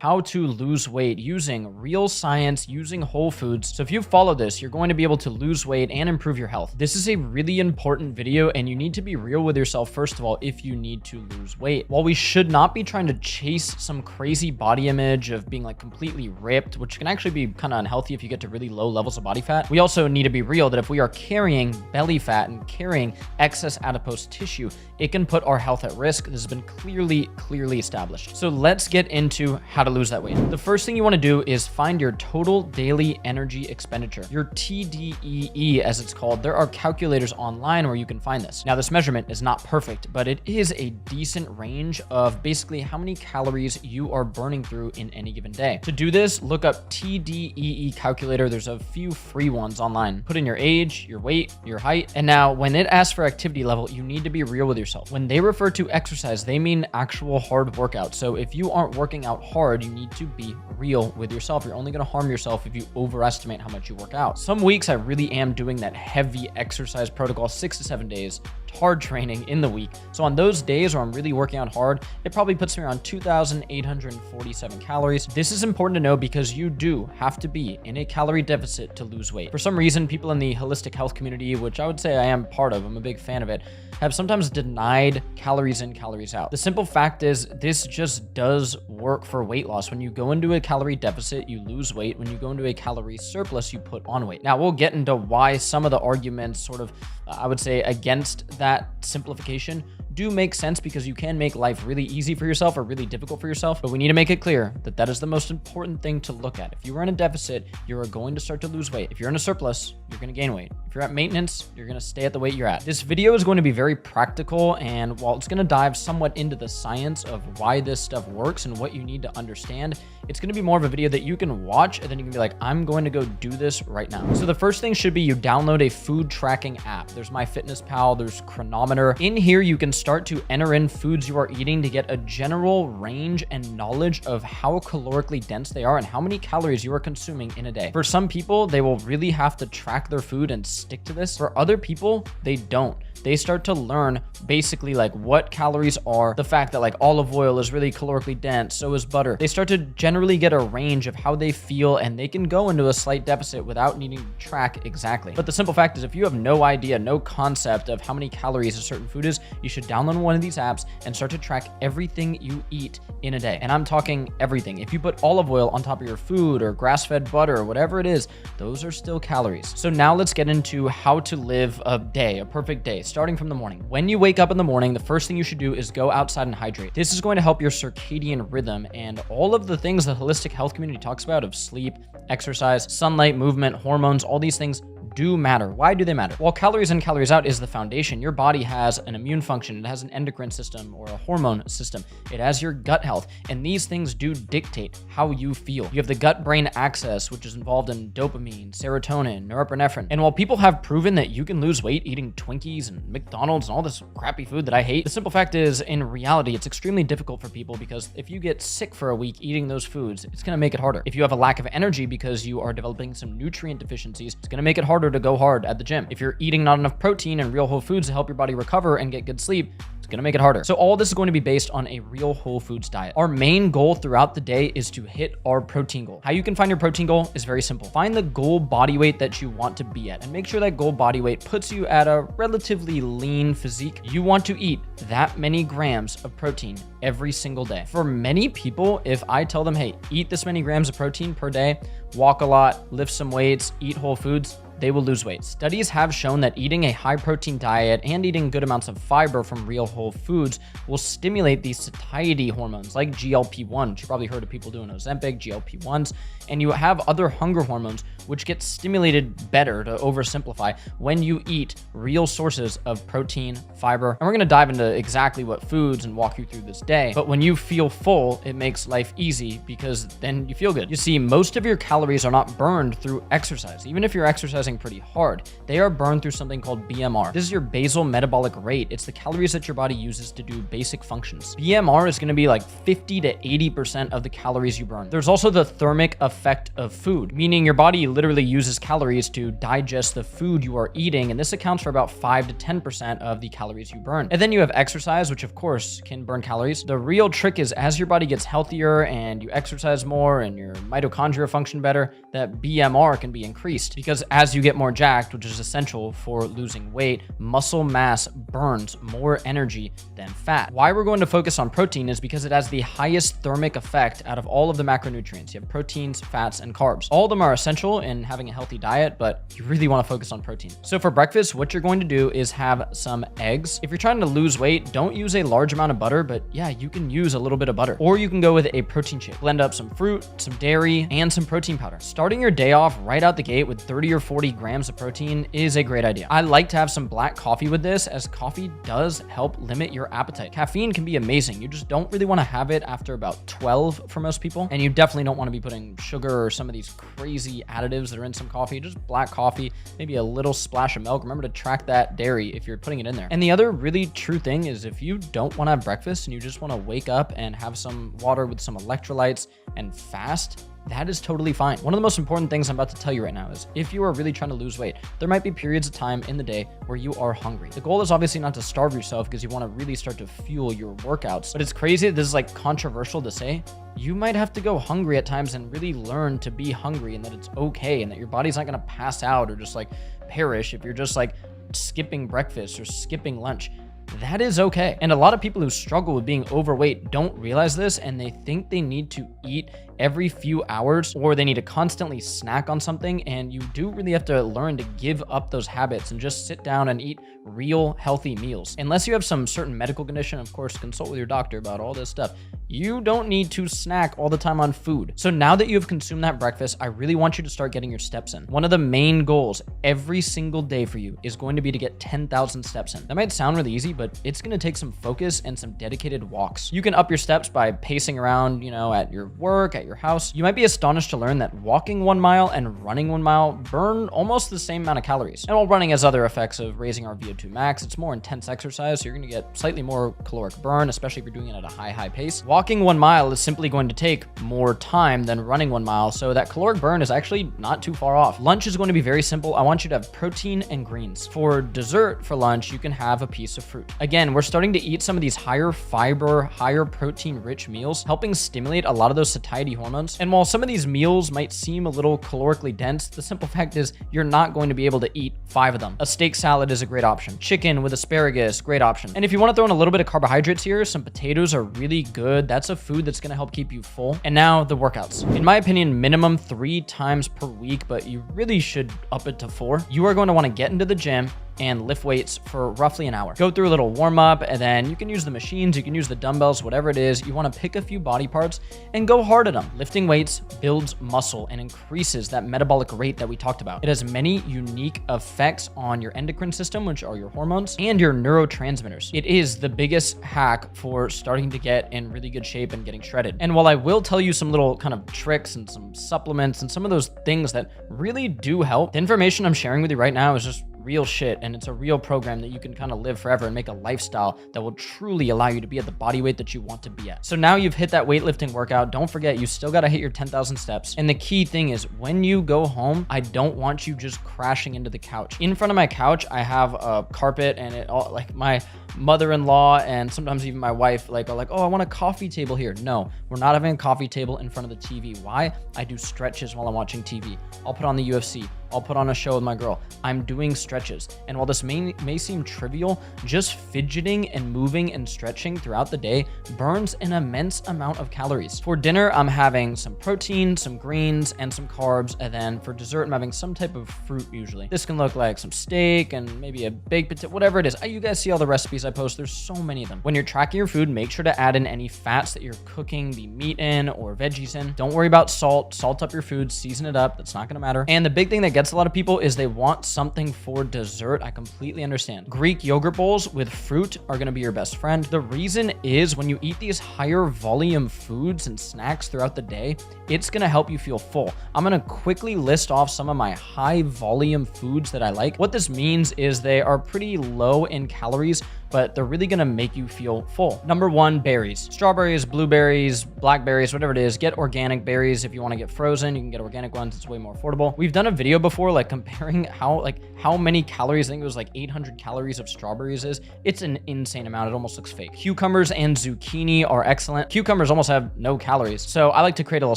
how to lose weight using real science, using whole foods. So if you follow this, you're going to be able to lose weight and improve your health. This is a really important video, and you need to be real with yourself first of all if you need to lose weight. While we should not be trying to chase some crazy body image of being like completely ripped, which can actually be kind of unhealthy if you get to really low levels of body fat, we also need to be real that if we are carrying belly fat and carrying excess adipose tissue, it can put our health at risk. This has been clearly established. So let's get into how to lose that weight. The first thing you want to do is find your total daily energy expenditure, your TDEE as it's called. There are calculators online where you can find this. Now, this measurement is not perfect, but it is a decent range of basically how many calories you are burning through in any given day. To do this, look up TDEE calculator. There's a few free ones online. Put in your age, your weight, your height. And now when it asks for activity level, you need to be real with yourself. When they refer to exercise, they mean actual hard workout. So if you aren't working out hard, you need to be real with yourself. You're only going to harm yourself if you overestimate how much you work out. Some weeks I really am doing that heavy exercise protocol, 6 to 7 days, hard training in the week. So on those days where I'm really working out hard, it probably puts me around 2,847 calories. This is important to know because you do have to be in a calorie deficit to lose weight. For some reason, people in the holistic health community, which I would say I am part of, I'm a big fan of it, have sometimes denied calories in, calories out. The simple fact is this just does work for weight loss. When you go into a calorie deficit, you lose weight. When you go into a calorie surplus, you put on weight. Now we'll get into why some of the arguments sort of, I would say, against that simplification do make sense, because you can make life really easy for yourself or really difficult for yourself. But we need to make it clear that that is the most important thing to look at. If you are in a deficit, you are going to start to lose weight. If you're in a surplus, you're going to gain weight. If you're at maintenance, you're going to stay at the weight you're at. This video is going to be very practical, and while it's going to dive somewhat into the science of why this stuff works and what you need to understand, it's going to be more of a video that you can watch and then you can be like, I'm going to go do this right now. So the first thing should be you download a food tracking app. There's MyFitnessPal, there's Chronometer. In here, you can start to enter in foods you are eating to get a general range and knowledge of how calorically dense they are and how many calories you are consuming in a day. For some people, they will really have to track their food and stick to this. For other people, they don't. They start to learn basically like what calories are, the fact that like olive oil is really calorically dense, so is butter. They start to generally get a range of how they feel, and they can go into a slight deficit without needing to track exactly. But the simple fact is, if you have no idea, no concept of how many calories a certain food is, you should download one of these apps and start to track everything you eat in a day. And I'm talking everything. If you put olive oil on top of your food or grass-fed butter or whatever it is, those are still calories. So now let's get into how to live a day, a perfect day, starting from the morning. When you wake up in the morning, the first thing you should do is go outside and hydrate. This is going to help your circadian rhythm and all of the things the holistic health community talks about of sleep, exercise, sunlight, movement, hormones, all these things do matter. Why do they matter? Well, calories in, calories out is the foundation. Your body has an immune function. It has an endocrine system or a hormone system. It has your gut health. And these things do dictate how you feel. You have the gut-brain axis, which is involved in dopamine, serotonin, norepinephrine. And while people have proven that you can lose weight eating Twinkies and McDonald's and all this crappy food that I hate, the simple fact is, in reality, it's extremely difficult for people, because if you get sick for a week eating those foods, it's going to make it harder. If you have a lack of energy because you are developing some nutrient deficiencies, it's going to make it harder to go hard at the gym. If you're eating not enough protein and real whole foods to help your body recover and get good sleep, it's going to make it harder. So all this is going to be based on a real whole foods diet. Our main goal throughout the day is to hit our protein goal. How you can find your protein goal is very simple. Find the goal body weight that you want to be at and make sure that goal body weight puts you at a relatively lean physique. You want to eat that many grams of protein every single day. For many people, if I tell them, hey, eat this many grams of protein per day, walk a lot, lift some weights, eat whole foods, they will lose weight. Studies have shown that eating a high protein diet and eating good amounts of fiber from real whole foods will stimulate these satiety hormones like GLP-1. You've probably heard of people doing Ozempic, GLP-1s, and you have other hunger hormones which get stimulated better, to oversimplify, when you eat real sources of protein, fiber. And we're gonna dive into exactly what foods and walk you through this day. But when you feel full, it makes life easy because then you feel good. You see, most of your calories are not burned through exercise. Even if you're exercising exercising pretty hard, they are burned through something called BMR. This is your basal metabolic rate. It's the calories that your body uses to do basic functions. BMR is going to be like 50 to 80% of the calories you burn. There's also the thermic effect of food, meaning your body literally uses calories to digest the food you are eating, and this accounts for about 5 to 10% of the calories you burn. And then you have exercise, which of course can burn calories. The real trick is as your body gets healthier and you exercise more and your mitochondria function better, that BMR can be increased, because as you get more jacked, which is essential for losing weight, muscle mass burns more energy than fat. Why we're going to focus on protein is because it has the highest thermic effect out of all of the macronutrients. You have proteins, fats, and carbs. All of them are essential in having a healthy diet, but you really want to focus on protein. So for breakfast, what you're going to do is have some eggs. If you're trying to lose weight, don't use a large amount of butter, but yeah, you can use a little bit of butter. Or you can go with a protein shake. Blend up some fruit, some dairy, and some protein powder. Starting your day off right out the gate with 30 or 40 grams of protein is a great idea. I like to have some black coffee with this, as coffee does help limit your appetite. Caffeine can be amazing. You just don't really want to have it after about 12 for most people. And you definitely don't want to be putting sugar or some of these crazy additives that are in some coffee. Just black coffee, maybe a little splash of milk. Remember to track that dairy if you're putting it in there. And the other really true thing is if you don't want to have breakfast and you just want to wake up and have some water with some electrolytes and fast, that is totally fine. One of the most important things I'm about to tell you right now is if you are really trying to lose weight, there might be periods of time in the day where you are hungry. The goal is obviously not to starve yourself, because you want to really start to fuel your workouts. But it's crazy. This is like controversial to say. You might have to go hungry at times and really learn to be hungry, and that it's okay, and that your body's not going to pass out or just like perish if you're just like skipping breakfast or skipping lunch. That is okay. And a lot of people who struggle with being overweight don't realize this, and they think they need to eat every few hours or they need to constantly snack on something. And you do really have to learn to give up those habits and just sit down and eat real healthy meals. Unless you have some certain medical condition, of course, consult with your doctor about all this stuff. You don't need to snack all the time on food. So now that you have consumed that breakfast, I really want you to start getting your steps in. One of the main goals every single day for you is going to be to get 10,000 steps in. That might sound really easy, but it's going to take some focus and some dedicated walks. You can up your steps by pacing around, at your work, at your house. You might be astonished to learn that walking 1 mile and running 1 mile burn almost the same amount of calories. And while running has other effects of raising our VO2 max, it's more intense exercise, so you're going to get slightly more caloric burn, especially if you're doing it at a high pace. Walking 1 mile is simply going to take more time than running 1 mile, so that caloric burn is actually not too far off. Lunch is going to be very simple. I want you to have protein and greens. For dessert for lunch, you can have a piece of fruit. Again, we're starting to eat some of these higher fiber, higher protein rich meals, helping stimulate a lot of those satiety hormones. And while some of these meals might seem a little calorically dense, the simple fact is you're not going to be able to eat 5 of them. A steak salad is a great option. Chicken with asparagus, great option. And if you want to throw in a little bit of carbohydrates here, some potatoes are really good. That's a food that's going to help keep you full. And now the workouts. In my opinion, minimum 3 times per week, but you really should up it to 4. You are going to want to get into the gym and lift weights for roughly an hour. Go through a little warm up, and then you can use the machines, you can use the dumbbells, whatever it is. You want to pick a few body parts and go hard at them. Lifting weights builds muscle and increases that metabolic rate that we talked about. It has many unique effects on your endocrine system, which are your hormones, and your neurotransmitters. It is the biggest hack for starting to get in really good shape and getting shredded. And while I will tell you some little kind of tricks and some supplements and some of those things that really do help, the information I'm sharing with you right now is just real shit, and it's a real program that you can kind of live forever and make a lifestyle that will truly allow you to be at the body weight that you want to be at. So now you've hit that weightlifting workout. Don't forget, you still got to hit your 10,000 steps. And the key thing is when you go home, I don't want you just crashing into the couch. In front of my couch, I have a carpet, and it all like my mother-in-law and sometimes even my wife are like, oh, I want a coffee table here. No, we're not having a coffee table in front of the TV. Why? I do stretches while I'm watching TV. I'll put on the UFC. I'll put on a show with my girl. I'm doing stretches. And while this may seem trivial, just fidgeting and moving and stretching throughout the day burns an immense amount of calories. For dinner, I'm having some protein, some greens, and some carbs. And then for dessert, I'm having some type of fruit usually. This can look like some steak and maybe a baked potato, whatever it is. You guys see all the recipes I post. There's so many of them. When you're tracking your food, make sure to add in any fats that you're cooking the meat in or veggies in. Don't worry about salt. Salt up your food, season it up. That's not going to matter. And the big thing that gets gets a lot of people is they want something for dessert. I completely understand. Greek yogurt bowls with fruit are going to be your best friend. The reason is when you eat these higher volume foods and snacks throughout the day, it's going to help you feel full. I'm going to quickly list off some of my high volume foods that I like. What this means is they are pretty low in calories, but they're really gonna make you feel full. Number one, berries. Strawberries, blueberries, blackberries, whatever it is, get organic berries. If you wanna get frozen, you can get organic ones. It's way more affordable. We've done a video before, like comparing how many calories, I think it was like 800 calories of strawberries is. It's an insane amount. It almost looks fake. Cucumbers and zucchini are excellent. Cucumbers almost have no calories. So I like to create a little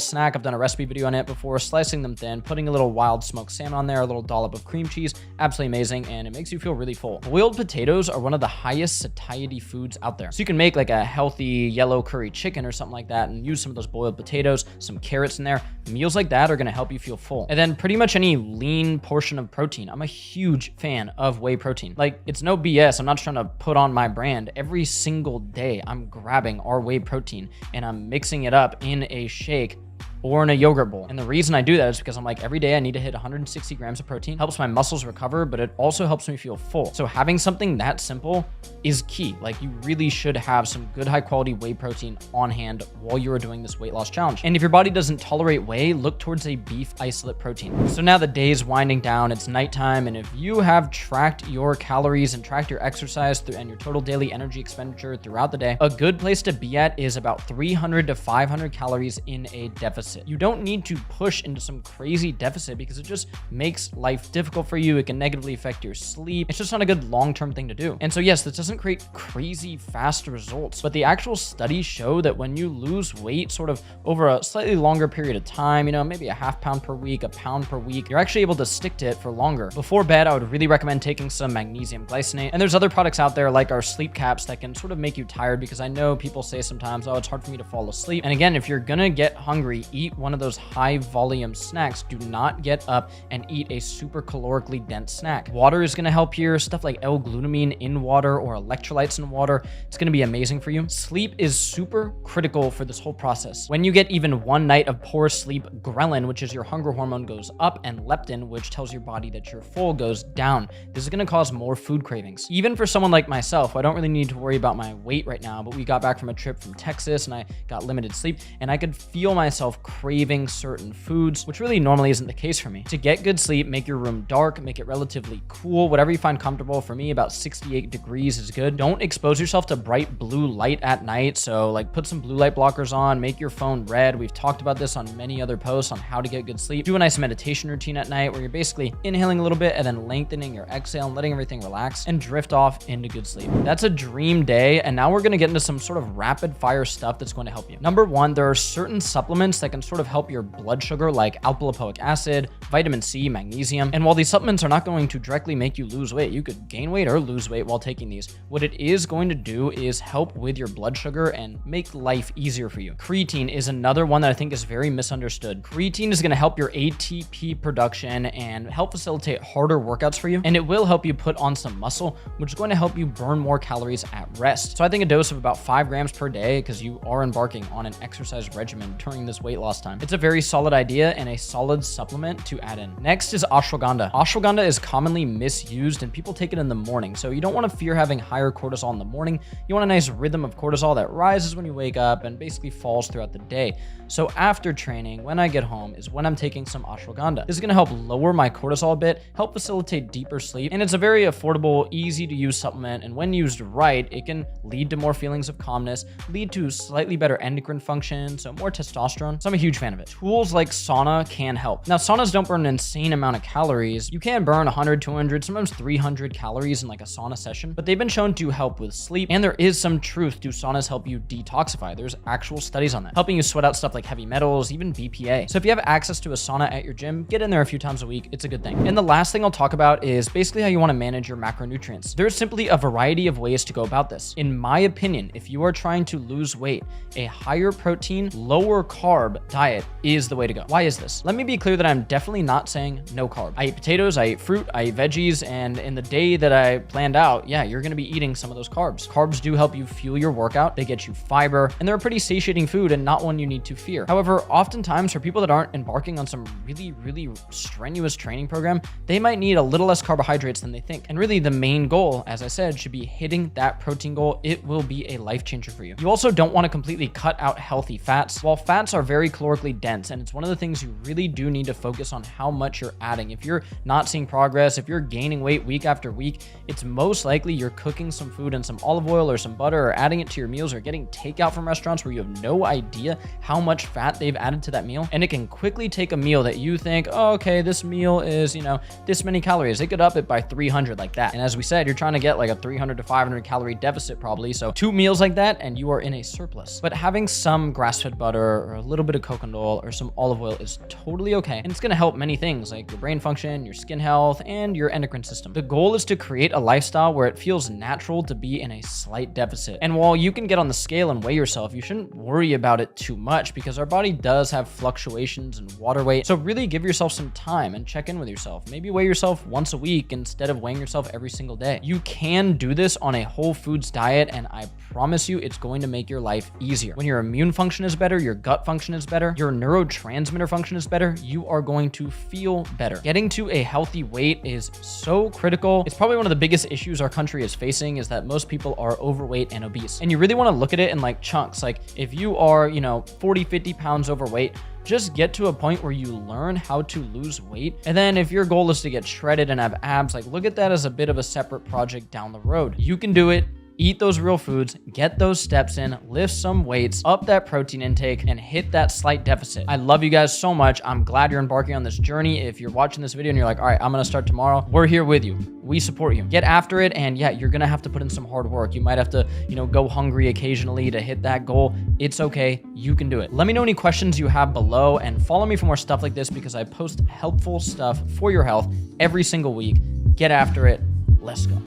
snack. I've done a recipe video on it before, slicing them thin, putting a little wild smoked salmon on there, a little dollop of cream cheese, absolutely amazing. And it makes you feel really full. Boiled potatoes are one of the highest satiety foods out there. So you can make like a healthy yellow curry chicken or something like that and use some of those boiled potatoes, some carrots in there. Meals like that are going to help you feel full. And then pretty much any lean portion of protein. I'm a huge fan of whey protein. Like, it's no BS. I'm not trying to put on my brand. Every single day I'm grabbing our whey protein and I'm mixing it up in a shake or in a yogurt bowl. And the reason I do that is because I'm like, every day I need to hit 160 grams of protein. Helps my muscles recover, but it also helps me feel full. So having something that simple is key. Like, you really should have some good high quality whey protein on hand while you are doing this weight loss challenge. And if your body doesn't tolerate whey, look towards a beef isolate protein. So now the day is winding down, it's nighttime, and if you have tracked your calories and tracked your exercise and your total daily energy expenditure throughout the day, a good place to be at is about 300 to 500 calories in a deficit. You don't need to push into some crazy deficit because it just makes life difficult for you. It can negatively affect your sleep. It's just not a good long-term thing to do. And so yes, this doesn't create crazy fast results, but the actual studies show that when you lose weight sort of over a slightly longer period of time, you know, maybe a half pound per week, a pound per week, you're actually able to stick to it for longer. Before bed, I would really recommend taking some magnesium glycinate. And there's other products out there like our sleep caps that can sort of make you tired, because I know people say sometimes, oh, it's hard for me to fall asleep. And again, if you're gonna get hungry, eat one of those high volume snacks. Do not get up and eat a super calorically dense snack. Water is going to help here. Stuff like L-glutamine in water or electrolytes in water. It's going to be amazing for you. Sleep is super critical for this whole process. When you get even one night of poor sleep, ghrelin, which is your hunger hormone, goes up, and leptin, which tells your body that you're full, goes down. This is going to cause more food cravings. Even for someone like myself, I don't really need to worry about my weight right now, but we got back from a trip from Texas and I got limited sleep, and I could feel myself craving certain foods, which really normally isn't the case for me. To get good sleep, make your room dark, make it relatively cool, whatever you find comfortable. For me, about 68 degrees is good. Don't expose yourself to bright blue light at night. So like, put some blue light blockers on, make your phone red. We've talked about this on many other posts on how to get good sleep. Do a nice meditation routine at night where you're basically inhaling a little bit and then lengthening your exhale and letting everything relax and drift off into good sleep. That's a dream day. And now we're going to get into some sort of rapid fire stuff that's going to help you. Number one, there are certain supplements that can sort of help your blood sugar, like alpha-lipoic acid, vitamin C, magnesium. And while these supplements are not going to directly make you lose weight, you could gain weight or lose weight while taking these. What it is going to do is help with your blood sugar and make life easier for you. Creatine is another one that I think is very misunderstood. Creatine is going to help your ATP production and help facilitate harder workouts for you. And it will help you put on some muscle, which is going to help you burn more calories at rest. So I think a dose of about 5 grams per day, because you are embarking on an exercise regimen during this weight loss time. It's a very solid idea and a solid supplement to add in. Next is ashwagandha. Ashwagandha is commonly misused and people take it in the morning. So you don't want to fear having higher cortisol in the morning. You want a nice rhythm of cortisol that rises when you wake up and basically falls throughout the day. So after training, when I get home is when I'm taking some ashwagandha. This is going to help lower my cortisol a bit, help facilitate deeper sleep. And it's a very affordable, easy to use supplement. And when used right, it can lead to more feelings of calmness, lead to slightly better endocrine function, so more testosterone. So I'm a huge fan of it. Tools like sauna can help. Now, saunas don't burn an insane amount of calories. You can burn 100, 200, sometimes 300 calories in like a sauna session, but they've been shown to help with sleep. And there is some truth. Do saunas help you detoxify? There's actual studies on that, helping you sweat out stuff like heavy metals, even BPA. So if you have access to a sauna at your gym, get in there a few times a week. It's a good thing. And the last thing I'll talk about is basically how you want to manage your macronutrients. There's simply a variety of ways to go about this. In my opinion, if you are trying to lose weight, a higher protein, lower carb diet is the way to go. Why is this? Let me be clear that I'm definitely not saying no carb. I eat potatoes, I eat fruit, I eat veggies, and in the day that I planned out, yeah, you're gonna be eating some of those carbs. Carbs do help you fuel your workout, they get you fiber, and they're a pretty satiating food and not one you need to fear. However, oftentimes for people that aren't embarking on some really strenuous training program, they might need a little less carbohydrates than they think. And really the main goal, as I said, should be hitting that protein goal. It will be a life changer for you. You also don't want to completely cut out healthy fats. While fats are very calorically dense, and it's one of the things you really do need to focus on how much you're adding. If you're not seeing progress, if you're gaining weight week after week, it's most likely you're cooking some food in some olive oil or some butter, or adding it to your meals, or getting takeout from restaurants where you have no idea how much fat they've added to that meal. And it can quickly take a meal that you think, oh, okay, this meal is, this many calories. It could up it by 300 like that. And as we said, you're trying to get like a 300 to 500 calorie deficit probably. So 2 meals like that and you are in a surplus. But having some grass-fed butter or a little bit of coconut oil or some olive oil is totally okay. And it's going to help many things like your brain function, your skin health, and your endocrine system. The goal is to create a lifestyle where it feels natural to be in a slight deficit. And while you can get on the scale and weigh yourself, you shouldn't worry about it too much because our body does have fluctuations in water weight. So really give yourself some time and check in with yourself. Maybe weigh yourself once a week instead of weighing yourself every single day. You can do this on a whole foods diet, and I promise you it's going to make your life easier. When your immune function is better, your gut function is better, your neurotransmitter function is better, you are going to feel better. Getting to a healthy weight is so critical. It's probably one of the biggest issues our country is facing is that most people are overweight and obese. And you really want to look at it in like chunks. Like if you are, 40, 50 pounds overweight, just get to a point where you learn how to lose weight. And then if your goal is to get shredded and have abs, like look at that as a bit of a separate project down the road. You can do it. Eat those real foods, get those steps in, lift some weights, up that protein intake, and hit that slight deficit. I love you guys so much. I'm glad you're embarking on this journey. If you're watching this video and you're like, all right, I'm gonna start tomorrow, we're here with you. We support you. Get after it, and yeah, you're gonna have to put in some hard work. You might have to, go hungry occasionally to hit that goal. It's okay, you can do it. Let me know any questions you have below, and follow me for more stuff like this because I post helpful stuff for your health every single week. Get after it. Let's go.